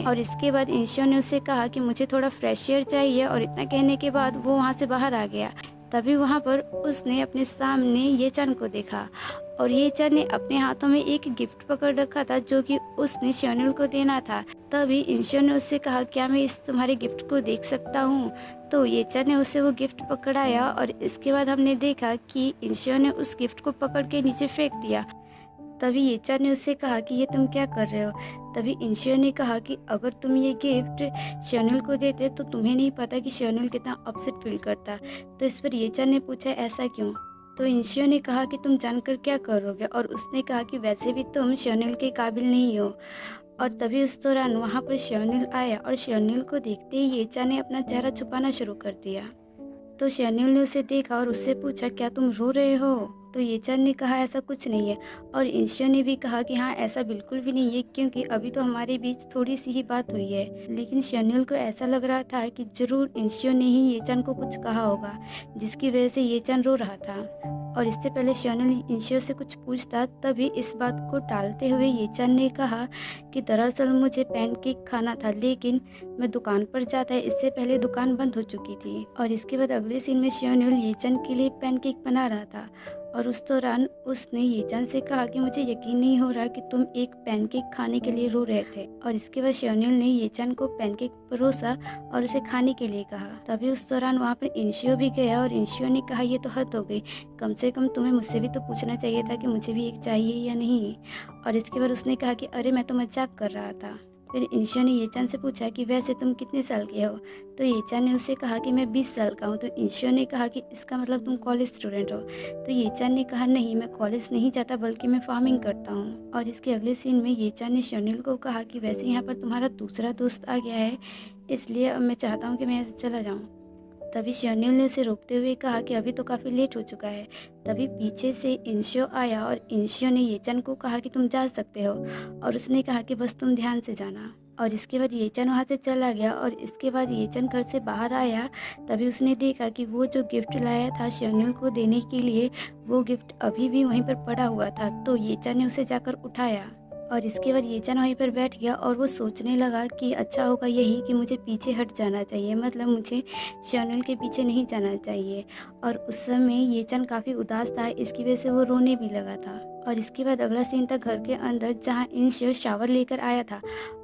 और इसके बाद इंशियो ने उससे कहा कि मुझे थोड़ा फ्रेश एयर चाहिए और इतना कहने के बाद वो वहाँ से बाहर आ गया। तभी वहाँ पर उसने अपने सामने ये चन को देखा और ये चन ने अपने हाथों में एक गिफ्ट पकड़ रखा था जो कि उसने श्योनुल को देना था। तभी इंशियो ने उससे कहा, क्या मैं इस तुम्हारे गिफ्ट को देख सकता हूँ? तो ये चन ने उससे वो गिफ्ट पकड़ाया और इसके बाद हमने देखा कि इंशियो ने उस गिफ्ट को पकड़ के नीचे फेंक दिया। तभी येचा ने उससे कहा कि ये तुम क्या कर रहे हो? तभी इंशियो ने कहा कि अगर तुम ये गिफ्ट श्योनुल को देते तो तुम्हें नहीं पता कि श्योनुल कितना अपसेट फील करता। तो इस पर येचा ने पूछा, ऐसा क्यों? तो इंशियो ने कहा कि तुम जानकर क्या करोगे? और उसने कहा कि वैसे भी तुम श्योनुल के काबिल नहीं हो। और तभी उस दौरान वहाँ पर श्योनुल आया और श्योनुल को देखते ही येचा ने अपना चेहरा छुपाना शुरू कर दिया। तो श्योनुल ने उसे देखा और उससे पूछा, क्या तुम रो रहे हो? तो येचन ने कहा, ऐसा कुछ नहीं है। और इंशियो ने भी कहा कि हाँ, ऐसा बिल्कुल भी नहीं है, क्योंकि अभी तो हमारे बीच थोड़ी सी ही बात हुई है। लेकिन श्योनुल को ऐसा लग रहा था कि जरूर इंशियो ने ही येचन को कुछ कहा होगा जिसकी वजह से येचन रो रहा था। और इससे पहले श्योनुल इंशियो से कुछ पूछता, तभी इस बात को टालते हुए येचन ने कहा कि दरअसल मुझे पैनकेक खाना था, लेकिन मैं दुकान पर जाता है इससे पहले दुकान बंद हो चुकी थी। और इसके बाद अगले सीन में श्योनुल येचन के लिए पैनकेक बना रहा था और उस दौरान उसने येचन से कहा कि मुझे यकीन नहीं हो रहा कि तुम एक पैनकेक खाने के लिए रो रहे थे। और इसके बाद श्योनुल ने येचन को पैनकेक परोसा और उसे खाने के लिए कहा। तभी उस दौरान वहाँ पर इंशियो भी गया और इंशियो ने कहा, ये तो हद हो गई, कम से कम तुम्हें मुझसे भी तो पूछना चाहिए था कि मुझे भी एक चाहिए या नहीं। और इसके बाद उसने कहा कि अरे मैं तो मजाक कर रहा था। फिर इंशियो ने येचन से पूछा कि वैसे तुम कितने साल के हो? तो येचन ने उससे कहा कि मैं 20 साल का हूँ। तो इंशियो ने कहा कि इसका मतलब तुम कॉलेज स्टूडेंट हो? तो येचन ने कहा, नहीं, मैं कॉलेज नहीं जाता बल्कि मैं फार्मिंग करता हूँ। और इसके अगले सीन में येचन ने श्योनुल को कहा कि वैसे यहाँ पर तुम्हारा दूसरा दोस्त आ गया है, इसलिए अब मैं चाहता हूँ कि मैं यहाँ से चला जाऊँ। तभी श्योनुल ने उसे रोकते हुए कहा कि अभी तो काफ़ी लेट हो चुका है। तभी पीछे से इंशियो आया और इंशियो ने येचन को कहा कि तुम जा सकते हो और उसने कहा कि बस तुम ध्यान से जाना। और इसके बाद येचन वहाँ से चला गया और इसके बाद येचन घर से बाहर आया। तभी उसने देखा कि वो जो गिफ्ट लाया था श्योनुल को देने के लिए, वो गिफ्ट अभी भी वहीं पर पड़ा हुआ था। तो येचन ने उसे जाकर उठाया और इसके बाद येचन वहीं पर बैठ गया और वो सोचने लगा कि अच्छा होगा यही कि मुझे पीछे हट जाना चाहिए, मतलब मुझे श्योनुल के पीछे नहीं जाना चाहिए। और उस समय येचन काफ़ी उदास था, इसकी वजह से वो रोने भी लगा था। और इसके बाद अगला सीन था घर के अंदर, जहाँ इंशियो शावर लेकर आया था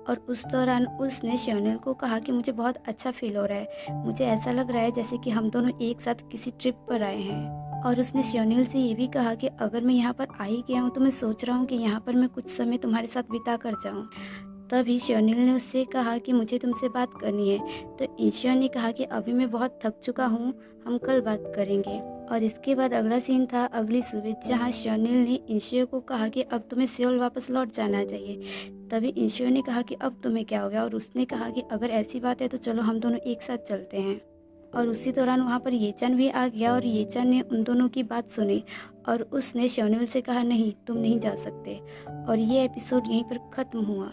और उस दौरान उसने श्योनुल को कहा कि मुझे बहुत अच्छा फील हो रहा है, मुझे ऐसा लग रहा है जैसे कि हम दोनों एक साथ किसी ट्रिप पर आए हैं। और उसने श्योनुल से ये भी कहा कि अगर मैं यहाँ पर आ ही गया हूँ तो मैं सोच रहा हूँ कि यहाँ पर मैं कुछ समय तुम्हारे साथ बिता कर जाऊँ। तभी श्योनुल ने उससे कहा कि मुझे तुमसे बात करनी है। तो इंशियो ने कहा कि अभी मैं बहुत थक चुका हूँ, हम कल बात करेंगे। और इसके बाद अगला सीन था अगली सुबह, जहाँ श्योनुल ने इंशियो को कहा कि अब तुम्हें सियोल वापस लौट जाना चाहिए। तभी इंशियो ने कहा कि अब तुम्हें क्या हो गया? और उसने कहा कि अगर ऐसी बात है तो चलो हम दोनों एक साथ चलते हैं। और उसी दौरान वहाँ पर येचन भी आ गया और येचन ने उन दोनों की बात सुनी और उसने श्योनुल से कहा, नहीं, तुम नहीं जा सकते। और ये एपिसोड यहीं पर ख़त्म हुआ।